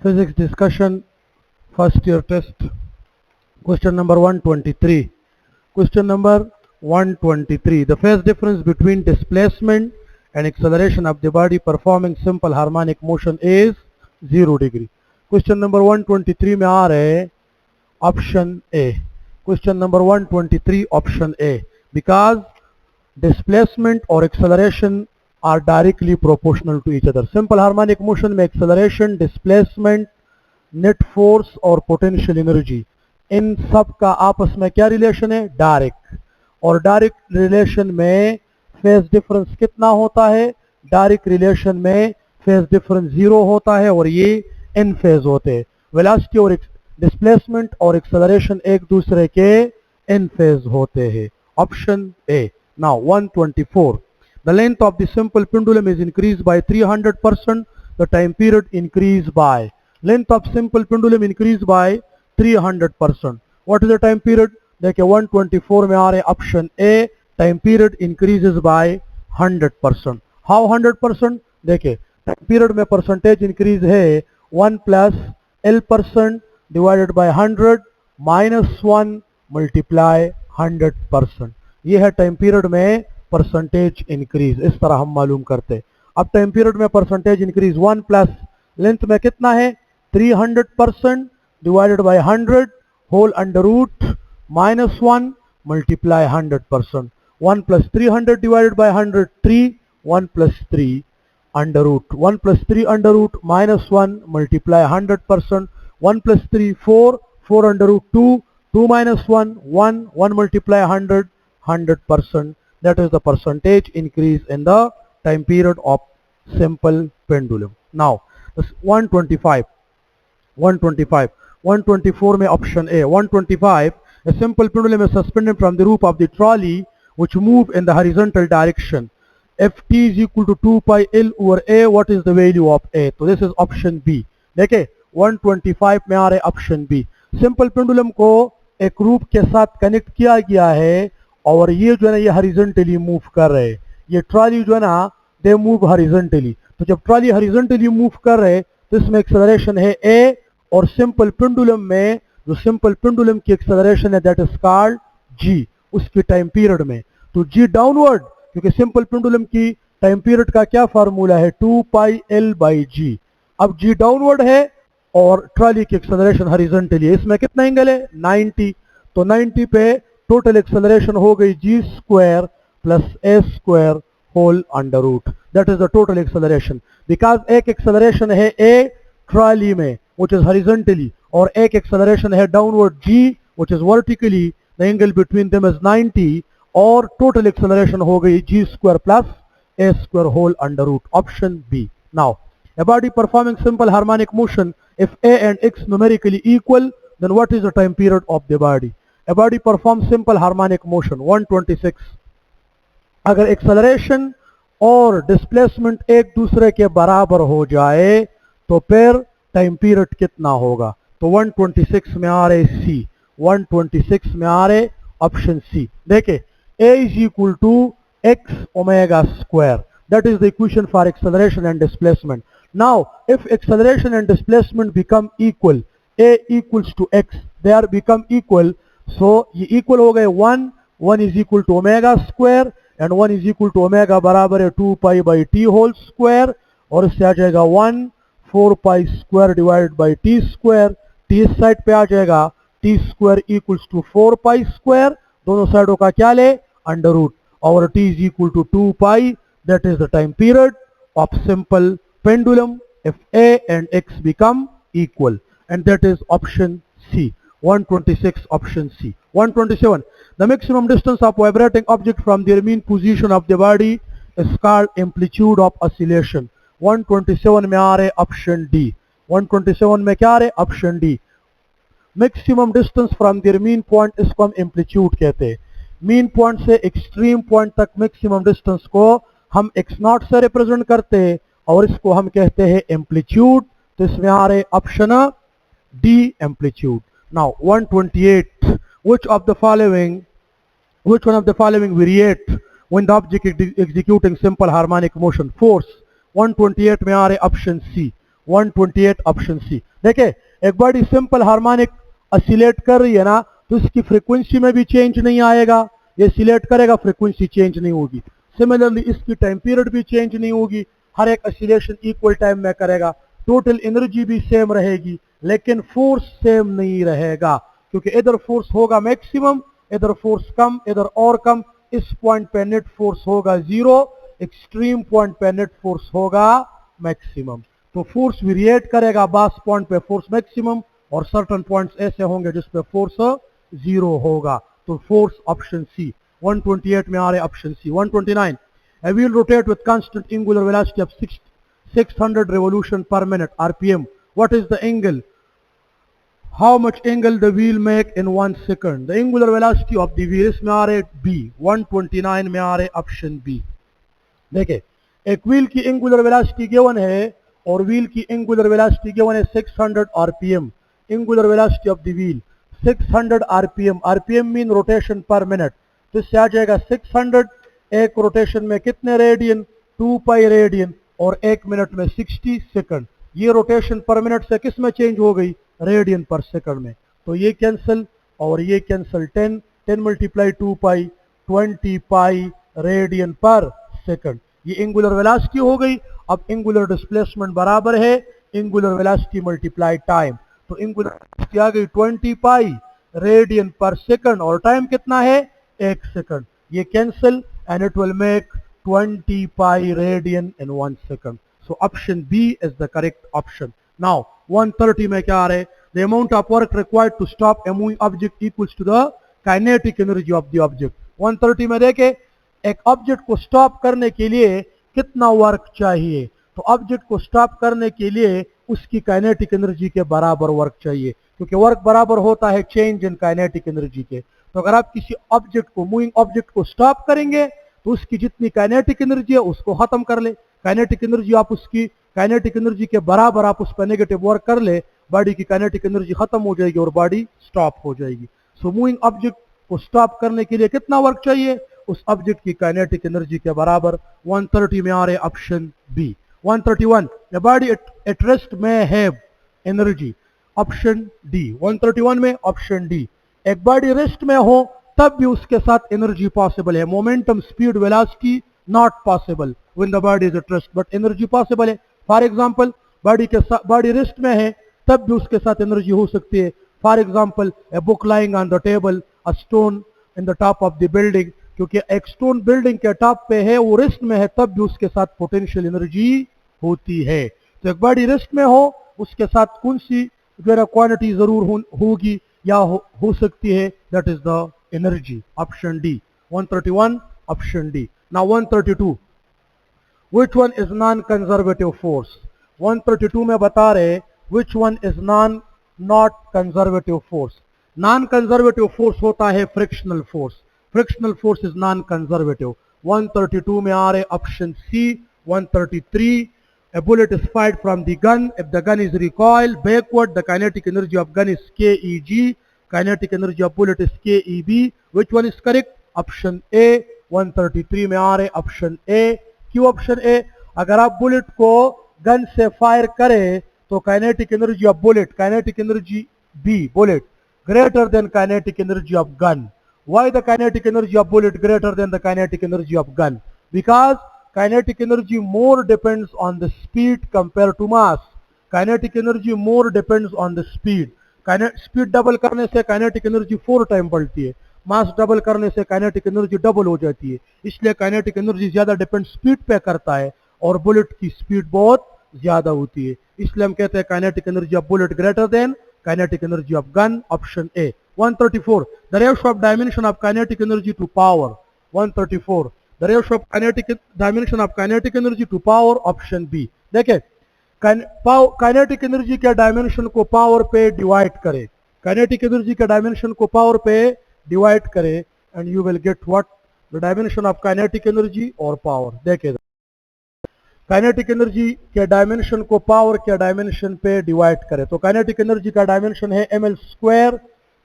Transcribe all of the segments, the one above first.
Physics discussion, first year test. Question number 123. Question number 123. The phase difference between displacement and acceleration of the body performing simple harmonic motion is 0 degree. Question number 123 में आ रहे हैं option A. Question number 123 option A. Because displacement or acceleration are directly proportional to each other. Simple harmonic motion में acceleration, displacement, net force और potential energy, इन सब का आपस में क्या रिलेशन है? डायरेक्ट. और डायरेक्ट रिलेशन में फेज डिफरेंस कितना होता है? डायरेक्ट रिलेशन में फेज डिफरेंस 0 होता है और ये इन फेज होते हैं. वेलोसिटी और डिस्प्लेसमेंट और एक्सेलरेशन एक दूसरे के इन फेज होते हैं. Option A. Now 124. The length of the simple pendulum is increased by 300%. The time period increased by. Length of simple pendulum increased by 300%. What is the time period? देखिए 124 में आ रहे option A. Time period increases by 100%. How 100%? देखिए time period में percentage increase है 1 plus l percent divided by 100 minus 1 multiply 100%. ये है time period में परसेंटेज इंक्रीज. इस तरह हम मालूम करते. अब टाइम पीरियड में परसेंटेज इंक्रीज 1 प्लस लेंथ में कितना है? 300% divided by 100 whole under root minus 1 multiply 100%. 1 plus 300 divided by 100 3. 1 plus 3 under root. 1 plus 3 under root minus 1 multiply 100%. 1 plus 3 4. 4 under root 2. 2 minus 1 1. 1 multiply 100 100%. That is the percentage increase in the time period of simple pendulum. Now 125. 124 में option A. 125. A simple pendulum is suspended from the roof of the trolley which move in the horizontal direction. If t is equal to 2 pi L over A, what is the value of A? So this is option B. देखिए 125 में आ रहे option B. Simple pendulum को एक रूप के साथ connect किया गया है और ये जो है ना ये हॉरिजॉन्टली मूव कर रहे हैं. ये ट्रॉली जो है ना दे मूव हॉरिजॉन्टली. तो जब ट्रॉली हॉरिजॉन्टली मूव कर रहे हैं तो इसमें एक्सेलरेशन है A और सिंपल पेंडुलम में जो सिंपल पेंडुलम की एक्सेलरेशन है दैट इज कॉल्ड G उसकी टाइम पीरियड में. तो G डाउनवर्ड, क्योंकि सिंपल पेंडुलम की टाइम पीरियड का क्या फार्मूला है? 2 पाई L बाई G. अब G डाउनवर्ड है और ट्रॉली की एक्सेलरेशन हॉरिजॉन्टली है. इसमें कितना एंगल है? 90. तो 90 पे टोटल एक्सेलरेशन हो गई G square plus A square whole under root. That is the total acceleration. Because एक एक्सेलरेशन है A ट्रॉली में which is horizontally और एक एक्सेलरेशन है downward G which is vertically. the angle between them is 90 और total acceleration हो गई G square plus A square whole under root. Option B. Now a body performing simple harmonic motion, if A and X numerically equal, then what is the time period of the body? A body performs simple harmonic motion. 126. अगर acceleration और displacement एक दूसरे के बराबर हो जाए तो फिर टाइम पीरियड कितना होगा? तो 126 में आ रहे C. 126 में आ रहे ऑप्शन C. देखिए A is equal to x omega square. That is the equation for acceleration and displacement. Now, if acceleration and displacement become equal, A equals to x, they are become equal. So, ये equal हो गए 1, 1 is equal to omega square and 1 is equal to omega बराबर है 2 pi by t whole square और इससे आ जाएगा 1 4 pi square divided by t square. t इस side पे आ जाएगा t square equals to 4 pi square. दोनों साइडों का क्या ले? Under root. और t is equal to 2 pi. That is the time period of simple pendulum if A and X become equal, and that is option C. 126 option C. 127. The maximum distance of vibrating object from their mean position of the body is called amplitude of oscillation. 127 में आ रहे option D. 127 में क्या आ रहे? option D. Maximum distance from their mean point इसको हम amplitude कहते हैं. मीन पॉइंट से एक्सट्रीम पॉइंट तक मैक्सिमम डिस्टेंस को हम x0 से रिप्रेजेंट करते हैं और इसको हम कहते हैं एम्पलीट्यूड. तो इसमें आ रहे option D amplitude. Now 128. which one of the following variate when the object is executing simple harmonic motion? Force. 128 में आ रहे ऑप्शन सी. 128 ऑप्शन सी। देखिए एक बड़ी सिंपल हार्मोनिक ऑसिलेट कर रही है ना, तो इसकी फ्रीक्वेंसी में भी चेंज नहीं आएगा, ये ऑसिलेट करेगा फ्रीक्वेंसी चेंज नहीं होगी। सिमिलरली इसकी टाइम पीरियड भी चेंज नहीं होगी, हर एक ऑसिलेशन इक्वल टाइम में करेगा, टोटल एनर्जी भी सेम रहेगी, लेकिन फोर्स सेम नहीं रहेगा, क्योंकि इधर फोर्स होगा मैक्सिमम, इधर फोर्स कम, इधर और कम। इस पॉइंट पे नेट फोर्स होगा जीरो, एक्सट्रीम पॉइंट पे नेट फोर्स होगा मैक्सिमम। तो फोर्स वेरिएट करेगा, बास पॉइंट पे फोर्स मैक्सिमम और सर्टन पॉइंट्स ऐसे होंगे जिस पे फोर्स जीरो होगा। तो फोर्स ऑप्शन सी 128 में आ रहे option C. 129, a wheel rotate with constant angular velocity of 600 revolution per minute rpm. What is the angle? How much angle the wheel make in 1 second? The angular velocity of the wheel, इसमें आ रहे B, 129 में आ रहे option B। देखिए एक wheel की angular velocity given है और व्हील की एंगुलर वेलोसिटी गिवन है 600 RPM. Angular velocity of the wheel 600 RPM, RPM mean rotation पर मिनट, तो इससे आ जाएगा 600, एक रोटेशन में कितने रेडियन, 2 पाई रेडियन, और एक मिनट में 60 सेकंड। ये रोटेशन पर मिनट से किस में चेंज हो गई, रेडियन पर सेकंड में। तो ये कैंसिल और ये cancel, 10 10 multiply 2 pi, 20 pi radian per second. ये एंगुलर वेलोसिटी हो गई। अब एंगुलर डिस्प्लेसमेंट बराबर है एंगुलर वेलोसिटी मल्टीप्लाई टाइम, तो एंगुलर वेलोसिटी आ गई 20 पाई रेडियन पर सेकंड, और टाइम कितना है, 1 सेकंड। ये cancel and it will make 20 pi radian in 1 second. So option B is the correct option. Now 130 में क्या आ रहे, the amount of work required to stop a moving object equals to the kinetic energy of the object. 130 में देखे एक object को stop करने के लिए कितना वर्क चाहिए, तो ऑब्जेक्ट को स्टॉप करने के लिए उसकी काइनेटिक एनर्जी के बराबर वर्क चाहिए, क्योंकि वर्क बराबर होता है चेंज इन काइनेटिक एनर्जी के। तो अगर आप किसी ऑब्जेक्ट को, मूविंग ऑब्जेक्ट को स्टॉप करेंगे तो उसकी जितनी काइनेटिक एनर्जी है उसको खत्म कर ले, काइनेटिक एनर्जी आप उसकी काइनेटिक एनर्जी के बराबर आप उस पर नेगेटिव वर्क कर ले, बॉडी की काइनेटिक एनर्जी खत्म हो जाएगी और बॉडी स्टॉप हो जाएगी। सो मूविंग ऑब्जेक्ट को स्टॉप करने के लिए कितना वर्क चाहिए, उस ऑब्जेक्ट की काइनेटिक एनर्जी के बराबर। 130 में आ रहे option B. 131, the body at rest में हैव एनर्जी, ऑप्शन डी। 131 में ऑप्शन डी, एक बॉडी रेस्ट में हो तब भी उसके साथ एनर्जी पॉसिबल है। Momentum, speed, velocity not possible when the body is at rest, but energy possible है। फॉर एग्जांपल बॉडी के साथ, बॉडी रेस्ट में है तब भी उसके साथ एनर्जी हो सकती है। For example a book lying on the table, a stone in the top of the building, क्योंकि एक स्टोन बिल्डिंग के टॉप पे है, वो रेस्ट में है, तब भी उसके साथ पोटेंशियल एनर्जी होती है। तो एक बॉडी रेस्ट में हो उसके साथ कौन सी क्वांटिटी जरूर होगी या हो सकती है, that is the energy, option D. 131 option D. Now 132, which one is non conservative force? 132 में बता रहे which one is not conservative force। Non conservative force होता है frictional force, frictional force is non conservative. 132 में आ रहे option C. 133, a bullet is fired from the gun, if the gun is recoiled backward the kinetic energy of gun is keg, kinetic energy of bullet is keb, which one is correct, option A. 133 में आ रहे option A. क्यों option A, अगर आप bullet को gun से fire करें तो kinetic energy of bullet, kinetic energy B bullet greater than kinetic energy of gun. Why the kinetic energy of bullet greater than the kinetic energy of gun? Because kinetic energy more depends on the speed compared to mass. Kinetic energy more depends on the speed. Speed double करने से kinetic energy 4 time बढ़ती है, mass double करने से kinetic energy double हो जाती है, इसलिए काइनेटिक एनर्जी ज्यादा डिपेंड स्पीड पे करता है और बुलेट की स्पीड बहुत ज्यादा होती है, इसलिए हम कहते हैं kinetic energy of bullet greater than kinetic energy of gun, option A. 134, the ratio of dimension of kinetic energy to power. 134, the ratio of dimension of kinetic energy to power, option B. देखिए kinetic energy के dimension को power पे divide करें, kinetic energy के dimension को power पे divide करें and you will get what, the dimension of kinetic energy और पावर। देखिए काइनेटिक एनर्जी के डायमेंशन को पावर के डायमेंशन पे डिवाइड करें, तो काइनेटिक एनर्जी का डायमेंशन है ml²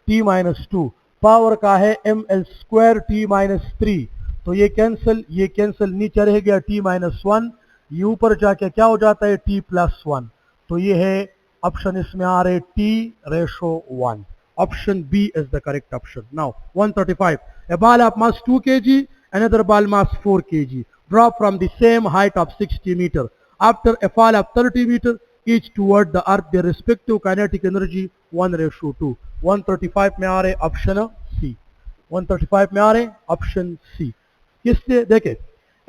t-2, पावर का है ml² t-3, तो ये कैंसिल नीचे रह गया t-1, ये ऊपर जाके क्या हो जाता है t+1, तो ये है ऑप्शन इसमें आ रहे T/1. Option B is the correct option. Now 135. A ball of mass 2 kg, another ball mass 4 kg, drop from the same height of 60 meter. After a fall of 30 meter, each toward the earth, their respective kinetic energy 1/2. 135 में आ रहे option सी. 135 में आ रहे option सी. किससे देखे,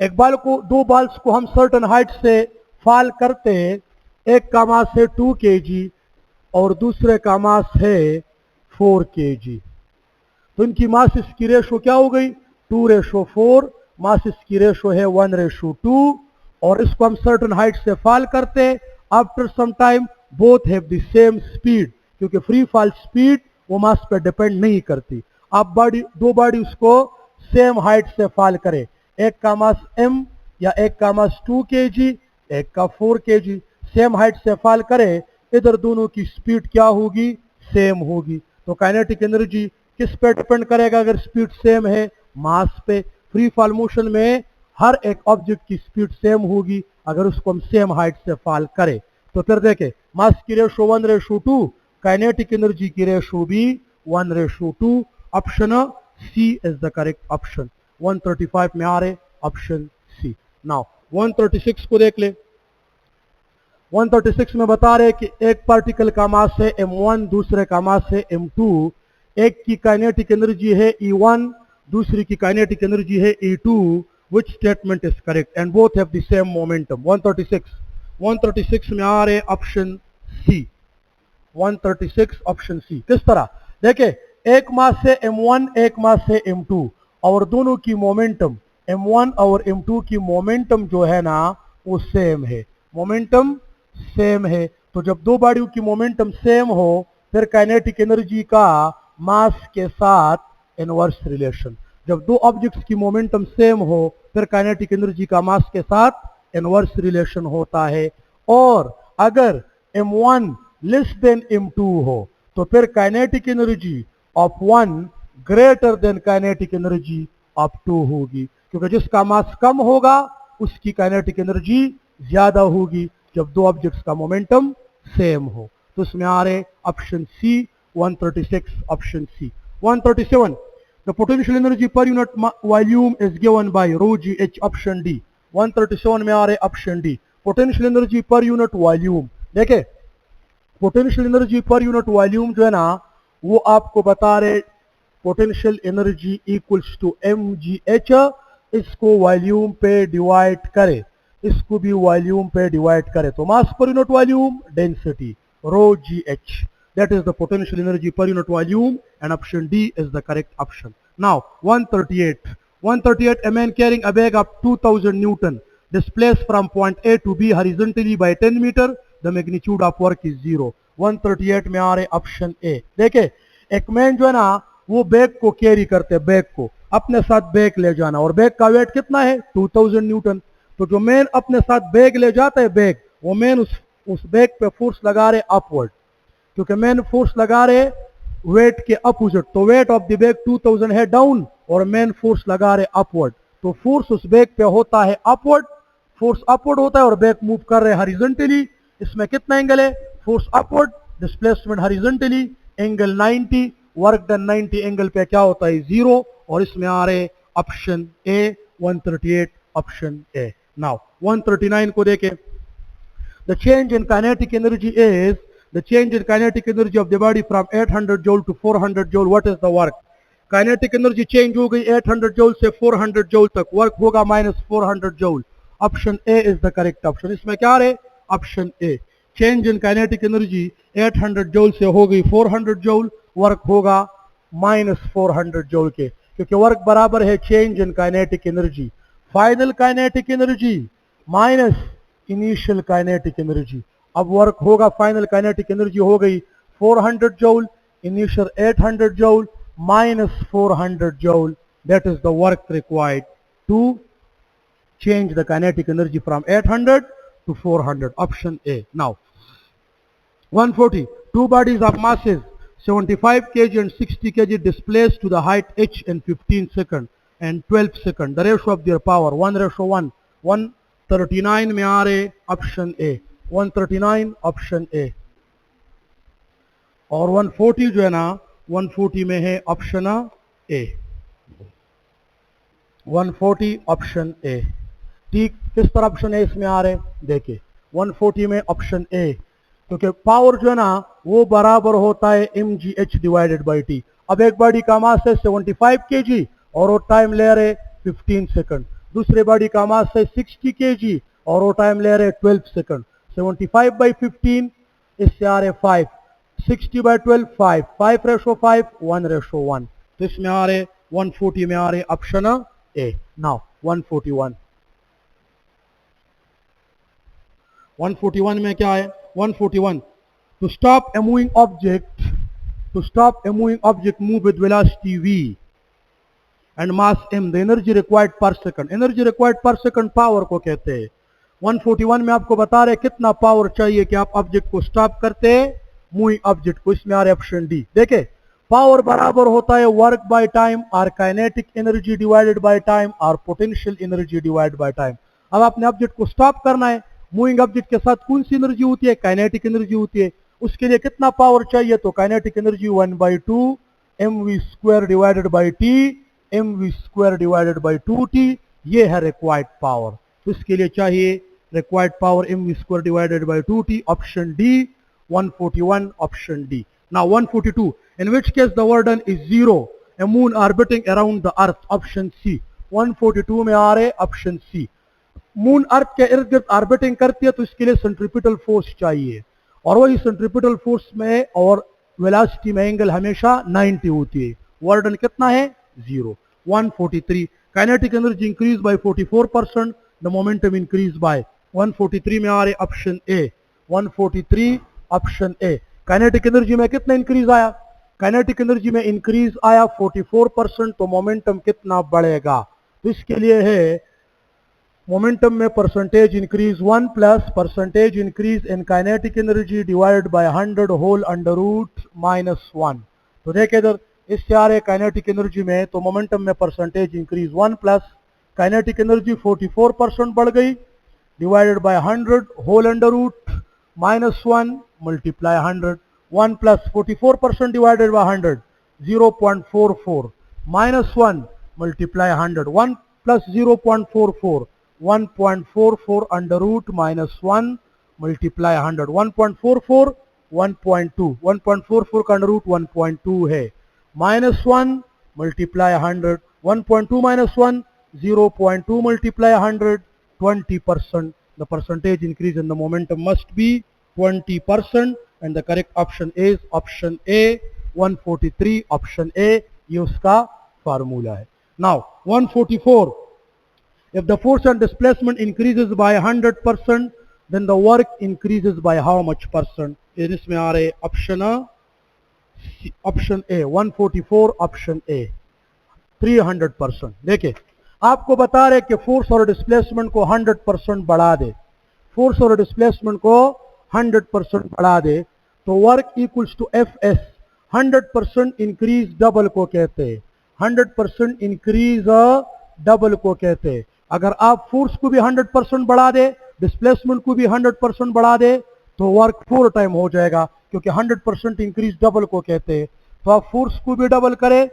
एक बाल को, दो बाल्स को हम सर्टन हाइट से फॉल करते हैं. एक का मास है 2 kg और दूसरे का मास है 4 kg. तो इनकी मासिस की रेशो क्या हो गई? 2/4. मासिस की रेशो है 1/2 और इसको हम सर्टन हाइट से फॉल करते हैं. After some time both have the same speed, क्योंकि फ्री फॉल स्पीड वो मास पे डिपेंड नहीं करती. आप दो बॉडी उसको सेम हाइट से फॉल करें, एक का मास m या एक का मास 2 kg, एक का 4 kg, सेम हाइट से फॉल करें, इधर दोनों की स्पीड क्या होगी? सेम होगी. तो काइनेटिक एनर्जी किस पे डिपेंड करेगा अगर स्पीड सेम है? मास पे. फ्री फॉल मोशन में हर एक ऑब्जेक्ट की स्पीड सेम होगी अगर उसको हम सेम हाइट से फॉल करें. तो फिर देखें, मास की रेशो 1/2, काइनेटिक एनर्जी की रेशो भी 1/2. Option C is the correct option. 135 में आ रहे ऑप्शन सी. नाउ 136 को देख ले. 136 में बता रहे कि एक पार्टिकल का मास है m1, दूसरे का मास है m2. एक की काइनेटिक एनर्जी है E1, दूसरी की काइनेटिक एनर्जी है E2. Which statement is correct? And both have the same momentum. 136 में आ रहे ऑप्शन सी. 136 ऑप्शन सी. किस तरह? देखे, एक मास है m1, एक मास है m2 और दोनों की मोमेंटम, m1 और m2 की मोमेंटम जो है ना वो सेम है. मोमेंटम सेम है. तो जब दो बॉडियों की मोमेंटम सेम हो फिर काइनेटिक एनर्जी का मास के साथ इनवर्स रिलेशन. जब दो ऑब्जेक्ट्स की मोमेंटम सेम हो फिर काइनेटिक एनर्जी का मास के साथ इनवर्स रिलेशन होता है. और अगर m1 लेस देन m2 हो तो फिर kinetic energy of 1 greater than kinetic energy of 2 होगी, क्योंकि जिसका मास कम होगा उसकी काइनेटिक एनर्जी ज्यादा होगी जब दो ऑब्जेक्ट्स का मोमेंटम सेम हो. तो इसमें आ रहे option C. 136 option C. 137. The potential energy per unit volume is given by rho gh. Option D. 137 में आ रहे option D. Potential energy per unit volume. देखे, potential energy per unit volume जो है ना वो आपको बता रहे potential energy equals to mgh. इसको वॉल्यूम पे डिवाइड करे, इसको भी वॉल्यूम पे डिवाइड करे तो mass per unit volume density rho gh. That is the potential energy per unit volume and option D is the correct option. Now 138. 138. A man carrying a bag of 2000 Newton displaced from point A to B horizontally by 10 meter. The magnitude of work is 0. 138 में आ रहे option ए. देखे, एक man जो है ना वो bag को कैरी करते, बैग को अपने साथ बैग ले जाना, और बैग का वेट कितना है? 2000 न्यूटन. तो जो मैन अपने साथ बैग ले जाता है बैग, वो मैन उस बैग पे फोर्स लगा रहे अपवर्ड, क्योंकि मैन फोर्स लगा रहे वेट के अपोजिट. तो वेट ऑफ द बैग 2000 है डाउन और मैन फोर्स लगा रहे अपवर्ड. तो फोर्स उस बैग पे होता है अपवर्ड, फोर्स अपवर्ड होता है और बैग मूव कर रहे हॉरिजॉन्टली. इसमें कितना एंगल है? Force upward, displacement horizontally, angle 90, work done 90 angle पे क्या होता है? 0. और इसमें आ रहे option A. 138 option A. Now 139 को देखें. The change in kinetic energy is the change in kinetic energy of the body from 800 joule to 400 joule. What is the work? Kinetic energy change हो गई 800 joule से 400 joule तक, work होगा -400 joule. Option A is the correct option. इसमें क्या रहे? Option A. Change in kinetic energy 800 joule से हो गई 400 joule, वर्क होगा -400 joule के, क्योंकि वर्क बराबर है change in kinetic energy. Final kinetic energy minus initial kinetic energy. अब वर्क होगा, फाइनल काइनेटिक एनर्जी हो गई 400 joule, initial 800 joule minus 400 joule. That is the work required to change the kinetic energy from 800 to 400. Option A. Now 140. Two bodies of masses 75 kg and 60 kg displaced to the height h in 15 seconds and 12 seconds. The ratio of their power 1/1. 139 में आ रहे option A. 139 option A, और 140 जो है ना 140 में है option A, 140 option A. ठीक, किस तरह ऑप्शन ए इसमें आ रहे देखिए 140 में ऑप्शन ए, क्योंकि पावर जो है ना वो बराबर होता है mgh डिवाइडेड बाई टी। अब एक बॉडी का मास है 75 kg और वो टाइम ले रहे 15 सेकंड, दूसरे बॉडी का मास है 60 kg और वो टाइम ले रहे 12 सेकंड। 75 बाई 15 इससे आ रहे 5, 60 बाई 12 5, 5 रेशो 5 1 रेशो 1, तो इसमें आ रहे 140 में आ रहे ऑप्शन ए। नाउ 141, 141 में क्या है 141, to stop a moving object, to stop a moving object move with velocity v and mass m, the energy required per second, energy required per second power को कहते हैं। 141 में आपको बता रहे कितना पावर चाहिए कि आप ऑब्जेक्ट को स्टॉप करते हैं मूविंग ऑब्जेक्ट को, इसमें आ रहे ऑप्शन डी। देखे पावर बराबर होता है वर्क बाय टाइम और kinetic energy divided by time और potential energy divided by time. अब आपने ऑब्जेक्ट को स्टॉप करना है, मूविंग ऑब्जेक्ट के साथ कौन सी एनर्जी होती है, काइनेटिक एनर्जी होती है, उसके लिए कितना पावर चाहिए, तो kinetic energy 1/2 mv² divided by T, mv² divided by 2t, ये है रिक्वायर्ड पावर। तो इसके लिए चाहिए required power mv² divided by 2t, option D 141 option D. Now 142, in which case the burden is 0, a moon orbiting around the earth, option C. 142 में आ रहे option सी, moon earth के इर्द गिर्द ऑर्बिटिंग करती है तो इसके लिए सेंट्रीपिटल फोर्स चाहिए, और वही सेंट्रीपिटल फोर्स में और वेलोसिटी में एंगल हमेशा 90 होती है, वर्डन कितना है 0। 143, kinetic energy increase by 44%, the momentum increase by, 143 में आ रहे option A, 143 option A. Kinetic energy में कितना इंक्रीज आया, काइनेटिक एनर्जी में इंक्रीज आया 44%, तो मोमेंटम कितना बढ़ेगा, तो इसके लिए है मोमेंटम में percentage increase 1 plus percentage increase in kinetic energy divided by 100 whole under root -1। तो देखिए इधर इससे आ रहे काइनेटिक एनर्जी में, तो मोमेंटम में percentage increase 1 plus kinetic energy 44% बढ़ गई divided by 100 whole under root -1 multiply 100, 1 plus 44% divided by 100 0.44 -1 multiply 100, 1 plus 0.44 1.44 under root -1 multiply 100, 1.44 1.2, 1.44 का अंडर रूट 1.2 है, -1 multiply 100, 1.2 -1 0.2 multiply 100, 20%. The percentage increase in the momentum must be 20%, and the correct option is option A, 143 option A. ये उसका formula है. Now 144, if the force and displacement increases by 100%, then the work increases by how much percent? इसमें आ रहे option A 144 option A 300%. देखिए आपको बता रहे कि फोर्स और डिस्प्लेसमेंट को 100% बढ़ा दे, फोर्स और डिस्प्लेसमेंट को 100% बढ़ा दे तो work equals to F S. 100% increase double को कहते हैं, 100% इंक्रीज डबल को कहते हैं. अगर आप फोर्स को भी 100% बढ़ा दे, डिस्प्लेसमेंट को भी 100% बढ़ा दे तो वर्क 4 टाइम हो जाएगा, क्योंकि 100% इंक्रीज डबल को कहते हैं. तो आप फोर्स को भी डबल करें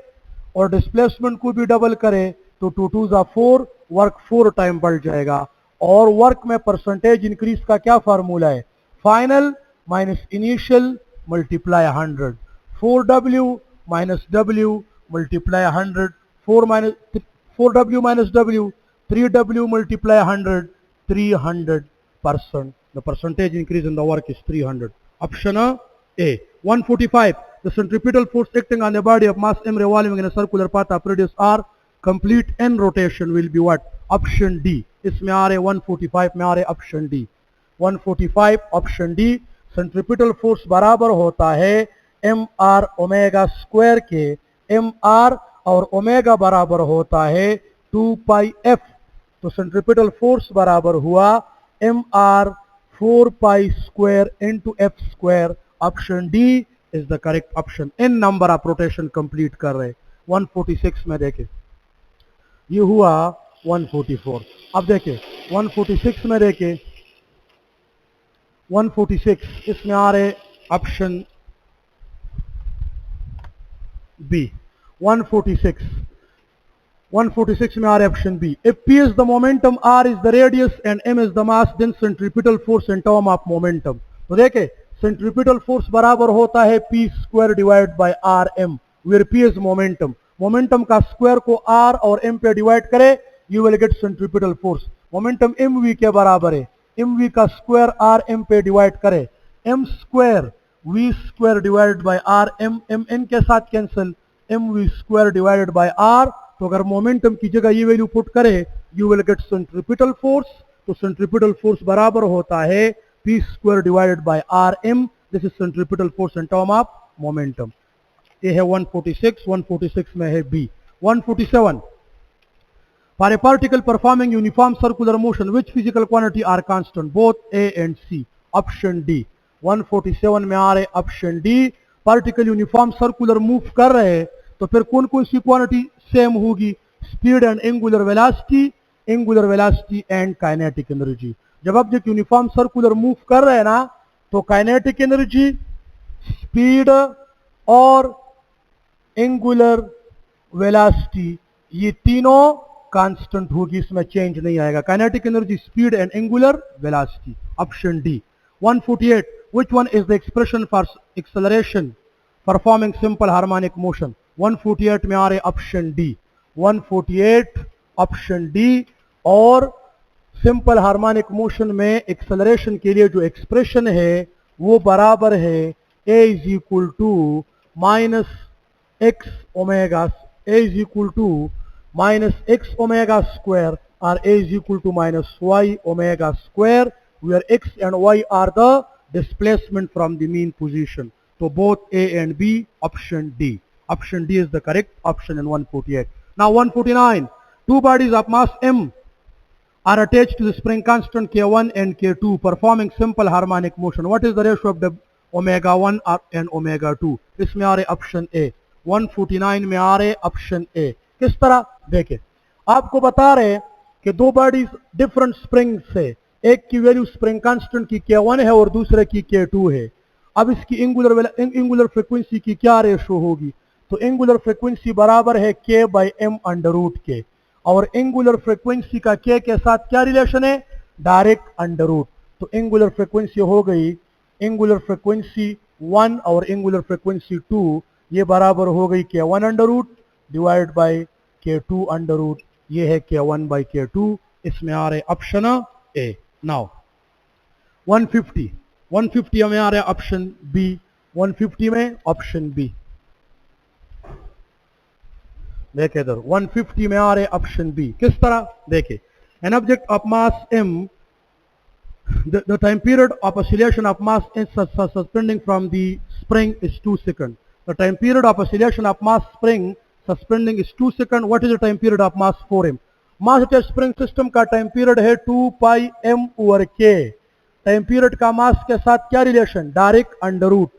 और डिस्प्लेसमेंट को भी डबल करें तो 2 2 4, वर्क 4 टाइम बढ़ जाएगा. और वर्क में परसेंटेज इंक्रीज का क्या फार्मूला है? Final minus initial multiply 100, 4W minus W multiply 100, 4W minus W, 3W multiply 100, 300%. The percentage increase in the work is 300. Option A. 145. The centripetal force acting on a body of mass m revolving in a circular path of radius r, complete n rotation will be what? Option D. इसमें आ रहे 145 में आ रहे option D. 145 option D. Centripetal force बराबर होता है mr omega square के. mr और ओमेगा बराबर होता है 2 पाई f. तो सेंट्रिपिटल फोर्स बराबर हुआ mr 4 pi square into F square. Option D is the correct option. In number of rotation complete कर रहे. 146 में देखे ये हुआ 144. अब देखे 146 में देखे 146 इसमें आ रहे ऑप्शन बी। 146 146 में आ रहे option B. If p is the momentum, r is the radius and m is the mass, then centripetal force in term of momentum। तो देखे सेंट्रीपिटल फोर्स बराबर होता है p square divide by R M, where p is momentum. Momentum का square को r और m पे divide करे, you will get centripetal force. Momentum mv के बराबर है, mv का स्क्वायर r m पे डिवाइड करे, m square v square divide by R M, m n के साथ cancel, mv square divided by r। तो अगर मोमेंटम की जगह ये वैल्यू पुट करे, you will get centripetal force. तो सेंट्रीपिटल फोर्स बराबर होता है p square divided by R M. This is centripetal force in term of momentum. ये है 146। 146 में है B. 147 for a particle performing uniform circular motion which physical quantity are constant, both A and C, option D. 147 में आ रहे option D. Particle uniform circular move कर रहे हैं तो फिर कौन कौन सी क्वांटिटी सेम होगी? Speed and angular velocity and kinetic energy. जब ऑब्जेक्ट यूनिफॉर्म सर्कुलर मूव कर रहे हैं ना, तो काइनेटिक एनर्जी, स्पीड और एंगुलर वेलोसिटी ये तीनों कांस्टेंट होगी, इसमें चेंज नहीं आएगा। Kinetic energy, speed and angular velocity, option D. 148 which one is the expression for acceleration performing simple harmonic motion? 148 में आ रहे ऑप्शन डी। 148 option D. और सिंपल हार्मोनिक मोशन में एक्सेलरेशन के लिए जो एक्सप्रेशन है वो बराबर है a is equal to minus X omega, a is equal to minus X omega square और a is equal to minus Y omega square, where x and y are the displacement from the mean position. So both A and B, option D. Option D is the correct option in 148. Now 149. Two bodies of mass m are attached to the spring constant K1 and K2 performing simple harmonic motion. What is the ratio of the omega 1 and omega 2? इसमें आ रहे option A। 149 में आ रहे option A। किस तरह देखें, आपको बता रहे कि दो बॉडीज डिफरेंट स्प्रिंग से, एक की वैल्यू स्प्रिंग कांस्टेंट की K1 है और दूसरे की K2 है। अब इसकी एंगुलर फ्रीक्वेंसी की क्या रेशो होगी? तो एंगुलर फ्रीक्वेंसी बराबर है K by M under root के, और एंगुलर फ्रीक्वेंसी का K के साथ क्या रिलेशन है? Direct under root. तो एंगुलर फ्रीक्वेंसी हो गई, एंगुलर फ्रीक्वेंसी 1 और एंगुलर फ्रीक्वेंसी 2 ये बराबर हो गई K1 under root divide by K2 under root. ये है K1 बाई K2। इसमें आ रहे ऑप्शन ए। नाउ 150 में आ रहा है ऑप्शन बी। 150 में ऑप्शन बी देखे इधर, 150 में आ रहे ऑप्शन बी। किस तरह देखे, an object of mass m, the time period of oscillation of mass is suspending from the spring is 2 seconds. The time period of oscillation of mass spring suspending is 2 seconds. What is the time period of mass 4m? Mass attached spring system का time period है 2 पाई m over k। Time period का मास के साथ क्या relation? Direct under root.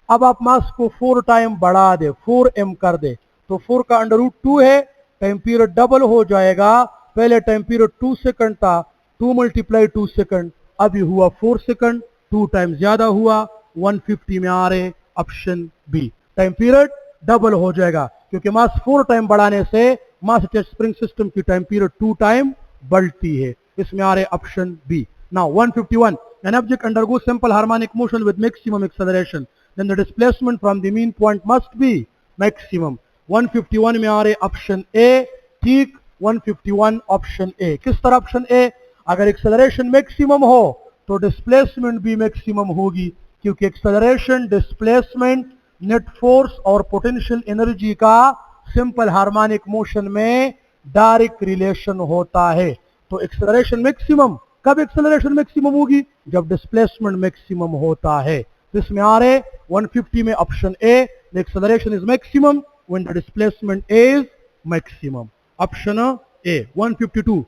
अब आप मास को 4 time बढ़ा दे, 4m कर दे, तो 4 का अंडर रूट 2 है, टाइम पीरियड डबल हो जाएगा। पहले टाइम पीरियड 2 सेकंड था, 2 मल्टीप्लाई 2 सेकंड, अभी हुआ 4 सेकंड, 2 टाइम ज्यादा हुआ। 150 में आ रहे option B, time period double हो जाएगा, क्योंकि मास 4 टाइम बढ़ाने से मास अटैच्ड स्प्रिंग सिस्टम की टाइम पीरियड 2 टाइम बढ़ती है। इसमें आ रहे option B. Now 151, an object undergoes simple harmonic motion with maximum acceleration, then the displacement from the mean point must be maximum। 151 में आ रहे ऑप्शन ए। ठीक, 151 ऑप्शन ए। किस तरह ऑप्शन ए? अगर एक्सेलरेशन मैक्सिमम हो तो डिस्प्लेसमेंट भी मैक्सिमम होगी, क्योंकि एक्सेलरेशन, डिस्प्लेसमेंट, नेट फोर्स और पोटेंशियल एनर्जी का सिंपल हार्मोनिक मोशन में डायरेक्ट रिलेशन होता है। तो एक्सेलरेशन मैक्सिमम, कब एक्सेलरेशन मैक्सिमम होगी? जब डिस्प्लेसमेंट मैक्सिमम होता है। इसमें आ रहे 150 में option A, the acceleration is maximum when the displacement is maximum, option ए। 152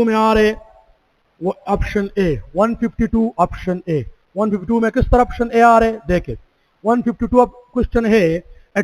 में आ रहे ऑप्शन ए। 152 option A. 152 में किस तरह ऑप्शन ए आ रहे देखे। 152 अब क्वेश्चन है, A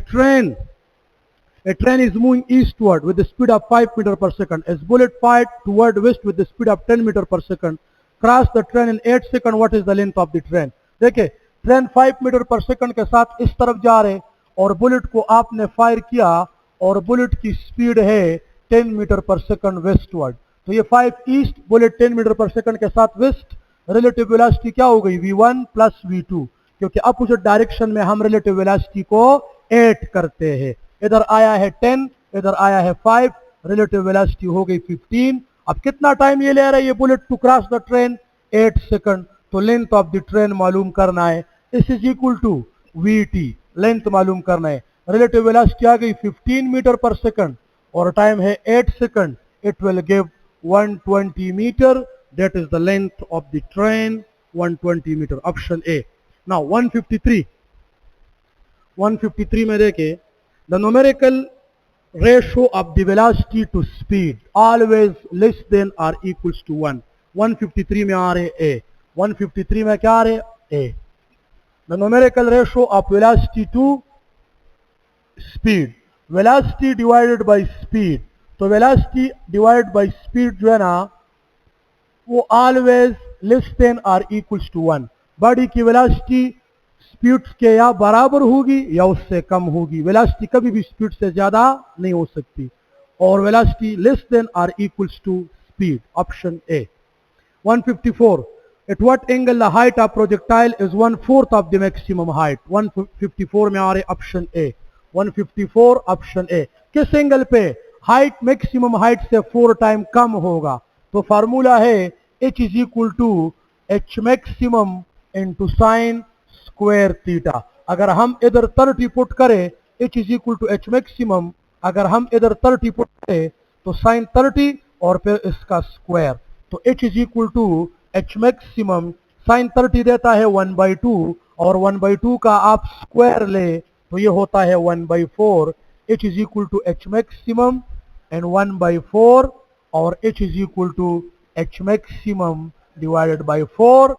train is moving eastward with the speed of 5 meter per second. As bullet fired toward west with the speed of 10 meter per second. Cross the train in 8 second, what is the length of the train. देखिए train 5 metre पर second के साथ इस तरफ जा रहे और bullet को आपने फायर किया और बुलेट की स्पीड है 10 मीटर पर सेकंड वेस्टवर्ड, तो ये 5 ईस्ट, बुलेट 10 मीटर पर सेकंड के साथ वेस्ट, रिलेटिव वेलोसिटी क्या हो गई v1 प्लस v2, क्योंकि अपोजिट डायरेक्शन में हम रिलेटिव वेलोसिटी को ऐड करते हैं। इधर आया है 10, इधर आया है 5, रिलेटिव वेलोसिटी हो गई 15। अब कितना टाइम ये ले रहा है ये bullet to cross the train, 8 second. तो लेंथ ऑफ द ट्रेन मालूम करना है, this is equal to vt, length मालूम करना है। रिलेटिव वेलोसिटी आ गई 15 मीटर पर सेकंड और टाइम है 8 second, it will give 120 metre, that is the length of the train, 120 meter, option A. Now 153 में देखे, the numerical ratio of the velocity to speed always less than or equals to 1। 153 में आ रहे A, 153 में क्या आ रहे A, the numerical ratio of velocity to speed, velocity divided by speed, तो velocity divided by speed जो है ना वो ऑलवेज लेस देन और इक्वल्स टू 1। बॉडी की वेलोसिटी स्पीड के या बराबर होगी या उससे कम होगी, वेलोसिटी कभी भी स्पीड से ज्यादा नहीं हो सकती, और वेलोसिटी लेस देन और equals to speed, option A. 154, at what angle the height of projectile is 1/4 of the maximum height. 154 में आ रहे ऑप्शन ए, 154 ऑप्शन ए। किस एंगल पे हाइट मैक्सिमम हाइट से 4 टाइम कम होगा, तो फार्मूला है h is equal to H maximum into sine square theta. अगर हम इधर 30 पुट करें, h is equal to H maximum, अगर हम इधर 30 पुट करें तो साइन 30 और फिर इसका स्क्वायर, तो h is equal to H maximum, sine 30 देता है 1/2 और 1/2 का आप स्क्वायर ले तो ये होता है 1/4। h is equal to H maximum and 1/4 और h is equal to h maximum divided by 4।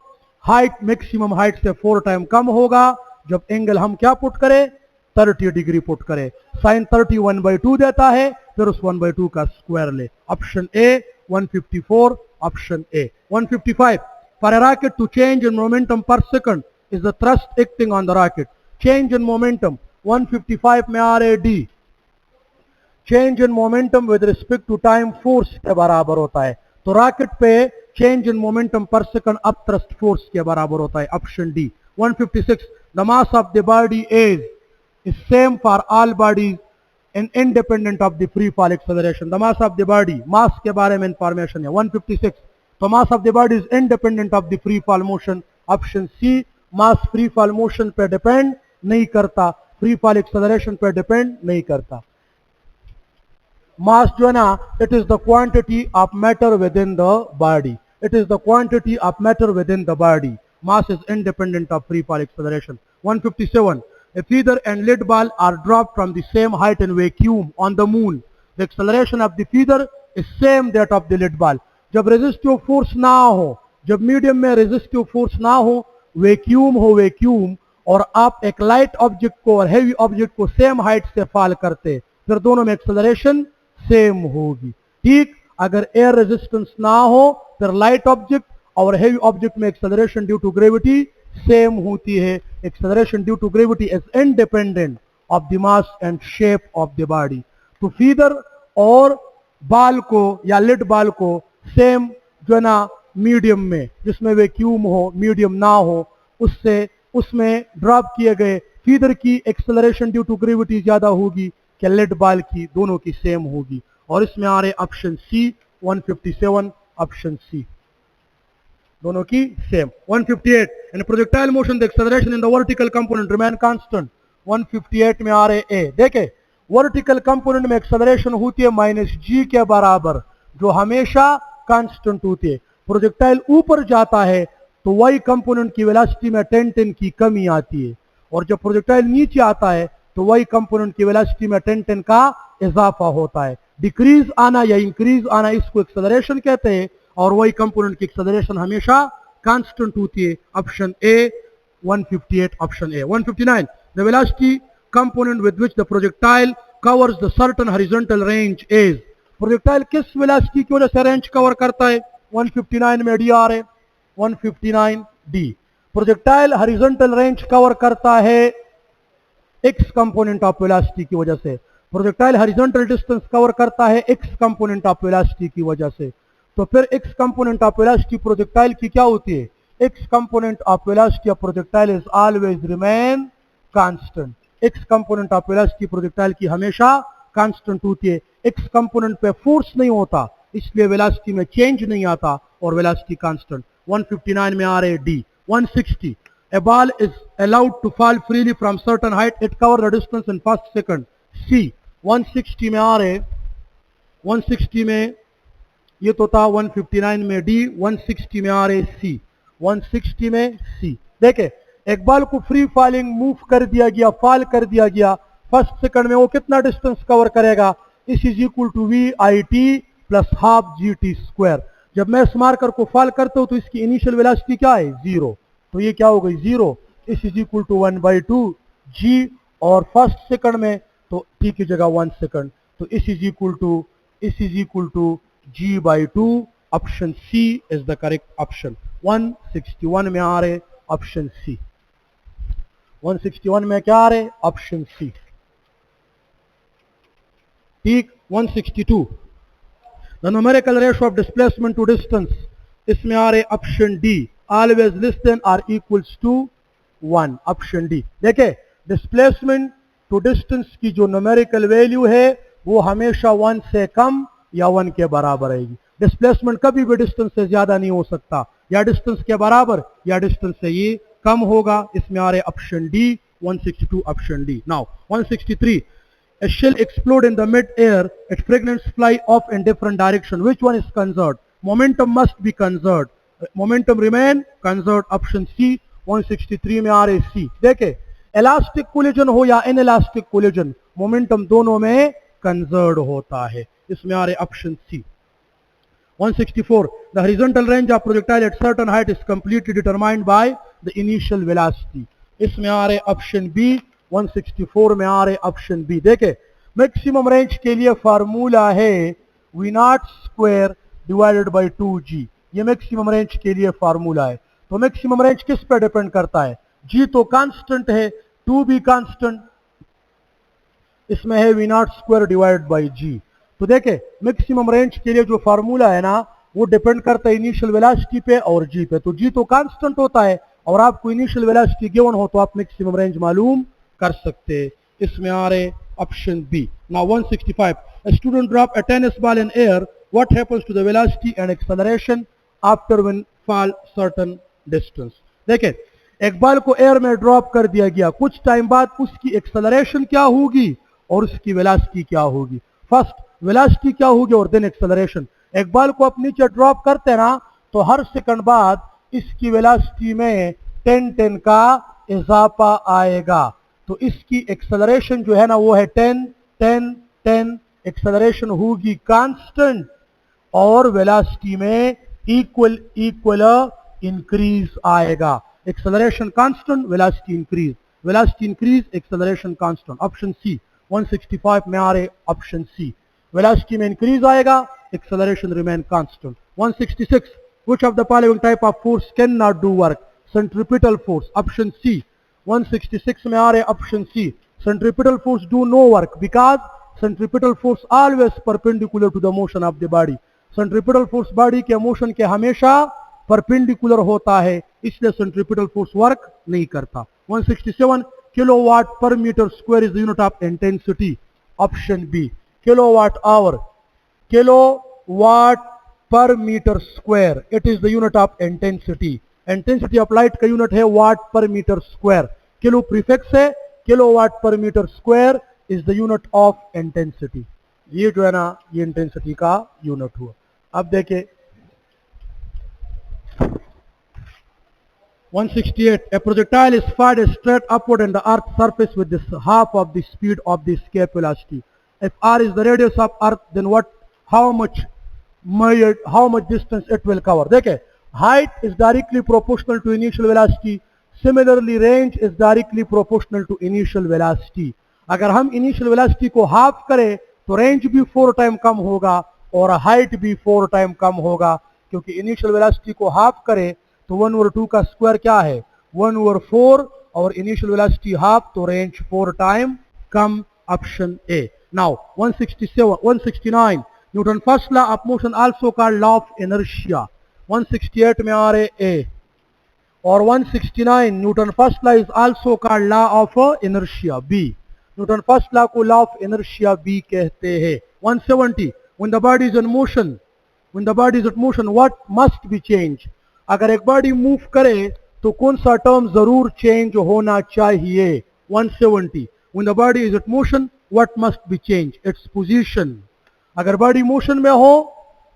Height maximum height से 4 टाइम कम होगा जब एंगल हम क्या पुट करें, 30 डिग्री पुट करें। साइन 30 1/2 देता है, फिर उस 1/2 का स्क्वायर ले, option A 154 option A. 155, for a rocket to change in momentum per second is the thrust acting on the rocket. Change in momentum 155 में आ रहे D, change in momentum with respect to time force के बराबर होता है, तो rocket पे change in momentum per second up thrust force के बराबर होता है, option D. 156, the mass of the body is same for all bodies and independent of the free fall acceleration. The mass of the body, mass के बारे में information है 156, तो mass of the body is independent of the free fall motion, option C. Mass free fall motion पे depend नहीं करता, free fall acceleration पे depend नहीं करता। मास जो है ना, it is the quantity of matter within the body, it is the quantity of matter within the body, mass is independent of free fall acceleration. 157, a feather and lead ball are dropped from the same height in vacuum on the moon, the acceleration of the feather is same that of the lead ball। जब resistive force ना हो, जब medium में resistive force ना हो, vacuum हो vacuum, और आप एक लाइट ऑब्जेक्ट को और हैवी ऑब्जेक्ट को सेम हाइट से फॉल करते, फिर दोनों में एक्सेलरेशन सेम होगी। ठीक, अगर एयर रेजिस्टेंस ना हो फिर लाइट ऑब्जेक्ट और हैवी ऑब्जेक्ट में acceleration due to gravity same होती है। Acceleration due to gravity is independent of the mass and shape of the body. तो फीदर और बाल को या लिड बाल को सेम जो है ना मीडियम में, जिसमें वैक्यूम हो, मीडियम ना हो, उससे उसमें ड्रॉप किए गए फीदर की एक्सेलरेशन ड्यू टू ग्रेविटी ज्यादा होगी कि लिड बाल की, दोनों की सेम होगी। और इसमें आ रहे ऑप्शन सी 157 ऑप्शन सी, दोनों की same. 158, in projectile motion the acceleration in the vertical component remain constant. 158 में आ रहे ए, देखे वर्टिकल कंपोनेंट में एक्सेलरेशन होती है -g के बराबर, जो हमेशा कांस्टेंट होती है। प्रोजेक्टाइल ऊपर जाता है तो y कंपोनेंट की वेलोसिटी में 10 की कमी आती है, और जब प्रोजेक्टाइल नीचे आता है तो y कंपोनेंट की वेलोसिटी में 10 का इजाफा होता है। डिक्रीज आना या इंक्रीज आना इसको एक्सेलरेशन कहते हैं, और y कंपोनेंट की एक्सेलरेशन हमेशा कांस्टेंट होती है, option A 158 option A. 159, the velocity component with which the projectile covers the certain horizontal range is. Projectile किस वेलोसिटी की वजह से रेंज कवर करता है, 159 में डी आ रहे, 159 D. Projectile horizontal range cover करता है एक्स कंपोनेंट ऑफ वेलोसिटी की वजह से। प्रोजेक्टाइल हॉरिजॉन्टल डिस्टेंस कवर करता है एक्स कंपोनेंट ऑफ वेलोसिटी की वजह से। तो फिर x component of velocity projectile की क्या होती है? X component of velocity of projectile is always remain constant. X component of velocity projectile की हमेशा कांस्टेंट होती है। एक्स कंपोनेंट पे फोर्स नहीं होता, इसलिए वेलोसिटी में चेंज नहीं आता और वेलोसिटी कांस्टेंट। 159 में आ रहे D. 160 a ball is allowed to fall freely from certain height, it cover the distance in first second, c। 160 में आ रहे, 160 में ये तो था 159 में डी, 160 में आ रहे सी। 160 में सी। देखे, एक बॉल को फ्री फॉलिंग मूव कर दिया गया, फॉल कर दिया गया, फर्स्ट सेकंड में वो कितना डिस्टेंस कवर करेगा? S is equal to V I T plus half G T square. जब मैं इस मार्कर को फॉल करता हूं तो इसकी इनिशियल वेलोसिटी क्या है? जीरो। तो ये क्या हो गई? जीरो। इस इज इक्वल टू 1/2 जी, और फर्स्ट सेकंड में तो टी की जगह 1 सेकंड, तो S is equal to g/2। Option C is the correct option. 161 में आ रहे ऑप्शन सी। 161 में क्या आ रहे? Option C. ठीक। 162 the numerical ratio of displacement to distance, इसमें आ रहे option D, always less than or equals to 1। Option D. देखे, डिस्प्लेसमेंट टू डिस्टेंस की जो न्यूमेरिकल वैल्यू है वो हमेशा 1 से कम या 1 के बराबर आएगी। डिस्प्लेसमेंट कभी भी डिस्टेंस से ज्यादा नहीं हो सकता, या डिस्टेंस के बराबर या डिस्टेंस से ये कम होगा। इसमें आ रहे option D. 162 option D. Now 163 a shell explode in the mid-air, its fragments fly off in different direction. Which one is conserved? Momentum must be conserved. Momentum remain conserved. Option C। 163 में आ रहे सी। देखे, elastic collision हो या inelastic collision, momentum दोनों में conserved होता है। इसमें आ रहे option C. 164 the horizontal range of projectile at certain height is completely determined by the initial velocity। इसमें आ रहे ऑप्शन बी। 164 में आ रहे ऑप्शन बी। देखे, मैक्सिमम रेंज के लिए फार्मूला है V naught square divided by 2g। ये मैक्सिमम रेंज के लिए फार्मूला है। तो मैक्सिमम रेंज किस पे डिपेंड करता है? g तो कांस्टेंट है, 2 भी कांस्टेंट, इसमें है V naught square divided by g। तो देखे, मैक्सिमम रेंज के लिए जो फार्मूला है ना वो डिपेंड करता है इनिशियल वेलोसिटी पे और g पे। तो g तो कांस्टेंट होता है और आपको इनिशियल वेलोसिटी गिवन हो तो आप मैक्सिमम रेंज मालूम कर सकते। इसमें आ रहे option B. Now 165 a student drop a tennis ball in air, what happens to the velocity and acceleration after when fall certain distance? देखें, एक बॉल को एयर में ड्रॉप कर दिया गया, कुछ टाइम बाद उसकी एक्सेलरेशन क्या होगी और उसकी वेलोसिटी क्या होगी? फर्स्ट वेलोसिटी क्या होगी और देन एक्सेलरेशन। एक बॉल को आप नीचे ड्रॉप करते ना तो हर सेकंड बाद इसकी वेलोसिटी में 10 का इजाफा आएगा। तो इसकी एक्सेलरेशन जो है ना वो है 10। एक्सेलरेशन होगी कांस्टेंट और वेलोसिटी में इक्वल इंक्रीज आएगा। Acceleration constant, velocity increase, acceleration constant. Option C. 165 में आ रहे ऑप्शन सी। वेलोसिटी में इंक्रीज आएगा, acceleration remain constant. 166 which of the following type of force cannot do work? Centripetal force। Option C. 166 में आ रहे option C. Centripetal force do no work because centripetal force always perpendicular to the motion of the body। Centripetal force body के motion के हमेशा perpendicular होता है, इसलिए centripetal force work नहीं करता। 167 kilowatt per metre square is the unit of intensity. Option B. Kilowatt hour, kilowatt per metre square, it is the unit of intensity. Intensity of light का unit है watt per metre square. Kilo prefix है, kilowatt per metre square is the unit of intensity. ये जो है ना ये intensity का unit हुआ। अब देखिए 168 a projectile is fired straight upward in the earth's surface with this half of the speed of the escape velocity. If r is the radius of earth, then how much distance it will cover? देखिए, height is directly proportional to initial velocity, similarly range is directly proportional to initial velocity। अगर हम initial velocity को half करें तो range भी 4 time कम होगा और height भी 4 टाइम कम होगा, क्योंकि इनिशियल वेलोसिटी को हाफ करें तो 1/2 का स्क्वायर क्या है 1/4 और इनिशियल वेलोसिटी हाफ, तो रेंज 4 टाइम कम, option A. Now 169 Newton first law of motion also called law of inertia. 168 में आ रहे ए और 169 Newton first law is also called law of inertia B. Newton first law को law of inertia B कहते हैं। 170 when the body is in motion, when the body is in motion what must be change. अगर एक body move करे तो कौन सा term जरूर चेंज होना चाहिए। 170 when the body is in motion what must be change, its position. अगर बॉडी मोशन में हो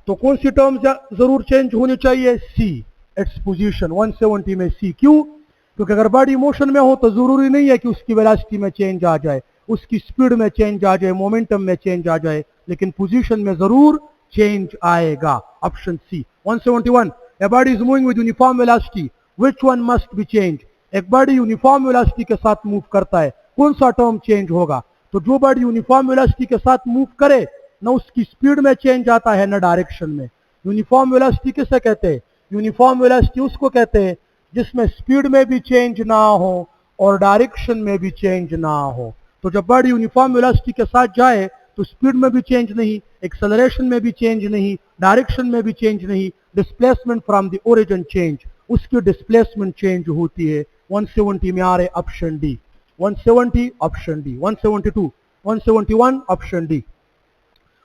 तो कौन सी टर्म जरूर चेंज होनी चाहिए, सी, इट्स पोजीशन। 170 में सी, क्यों? क्योंकि अगर बॉडी मोशन में हो तो जरूरी नहीं है कि उसकी वेलोसिटी में चेंज आ जाए, उसकी स्पीड में चेंज आ जाए, मोमेंटम में चेंज आ जाए, लेकिन पोजीशन में जरूर चेंज आएगा, option C. 171 a body is moving with uniform velocity which one must be change. एक बॉडी यूनिफॉर्म वेलोसिटी के साथ मूव करता है, कौन सा टर्म चेंज होगा? तो जो बॉडी यूनिफॉर्म वेलोसिटी के साथ मूव करे ना उसकी स्पीड में चेंज आता है ना डायरेक्शन में। यूनिफॉर्म वेलोसिटी किसे कहते हैं? यूनिफॉर्म वेलोसिटी उसको कहते हैं जिसमें स्पीड में भी चेंज ना हो और डायरेक्शन में भी चेंज ना हो। तो जब बॉडी यूनिफॉर्म वेलोसिटी के साथ जाए तो स्पीड में भी चेंज नहीं, एक्सेलरेशन में भी चेंज नहीं, डायरेक्शन में भी चेंज नहीं, displacement from the origin change, उसकी डिस्प्लेसमेंट चेंज होती है। 170 में आ रहे option D. 170 option D. 172 171 option D.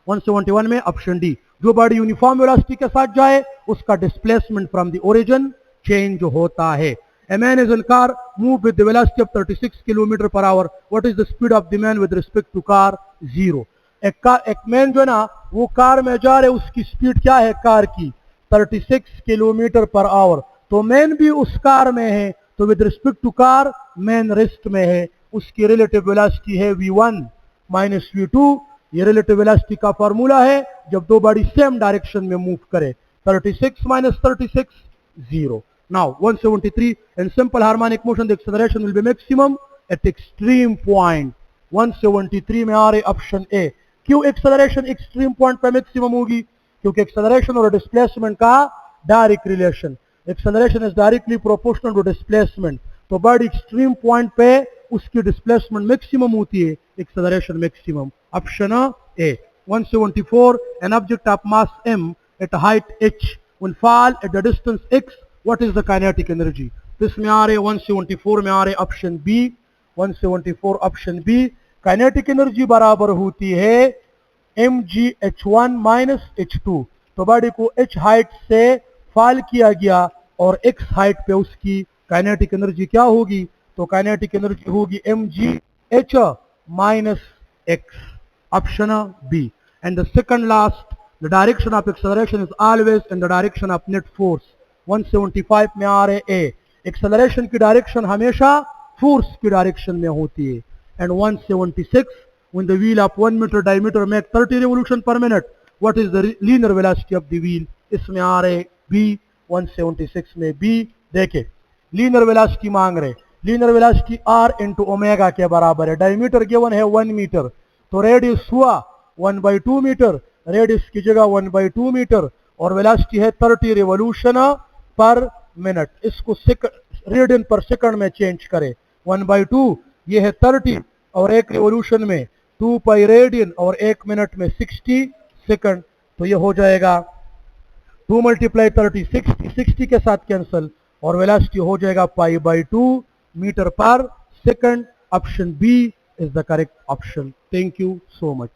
171 में ऑप्शन डी। जो बॉडी यूनिफॉर्म वेलोसिटी के साथ जाए उसका displacement from the origin change होता है। A man is in car move with the velocity of 36 km per hour. What is the speed of the man with respect to car? 0. एक man जो है ना वो कार में जा रहे, उसकी स्पीड क्या है कार की? 36 किलोमीटर पर आवर। तो मैन भी उस कार में है, तो with respect to car man rest में है, उसकी रिलेटिव वेलोसिटी है v1 माइनस v2। ये रिलेटिव वेलोसिटी का फॉर्मूला है जब दो बॉडी सेम डायरेक्शन में मूव करे। 36 minus 36 0। Now 173 in simple harmonic motion the acceleration will be maximum at extreme point। 173 में आ रहे ऑप्शन ए। क्यों एक्सेलरेशन एक्सट्रीम पॉइंट पे मैक्सिमम होगी? क्योंकि एक्सेलरेशन और डिस्प्लेसमेंट का direct relation, acceleration is directly proportional to displacement. तो बॉडी एक्सट्रीम पॉइंट पे उसकी डिस्प्लेसमेंट मैक्सिमम होती है, acceleration maximum, option A. 174 an object of mass m at height h will fall at the distance x, what is the kinetic energy? तो इसमें आ रहे 174 में आ रहे option B. 174 option B. Kinetic energy बराबर होती है mgh1 माइनस h2। तो बॉडी को h हाइट से फॉल किया गया और x हाइट पे उसकी काइनेटिक एनर्जी क्या होगी? तो काइनेटिक एनर्जी होगी mgh minus x, option B. And the second last the direction of acceleration is always in the direction of net force. 175 में आ रहे ए। एक्सेलरेशन की डायरेक्शन हमेशा फोर्स की डायरेक्शन में होती है। And 176 when the wheel of 1 meter diameter make 30 revolution per minute, what is the linear velocity of the wheel? इसमें आ रहे बी। 176 में बी। देखे लीनियर वेलोसिटी मांग रहे, linear velocity r into omega के बराबर है। डायमीटर गिवन है 1 मीटर, तो रेडियस हुआ 1/2 मीटर, रेडियस की जगह 1/2 मीटर और वेलोसिटी है 30 रिवॉल्यूशन पर मिनट। इसको रेडियन पर सेकंड में चेंज करें। 1/2 ये है 30 और एक रिवॉल्यूशन में 2 पाई रेडियन और एक मिनट में 60 सेकंड। तो ये हो जाएगा 2 × 30 60 के साथ कैंसिल और वेलोसिटी हो जाएगा π/2 मीटर पर second. Option B is the correct option. Thank you so much.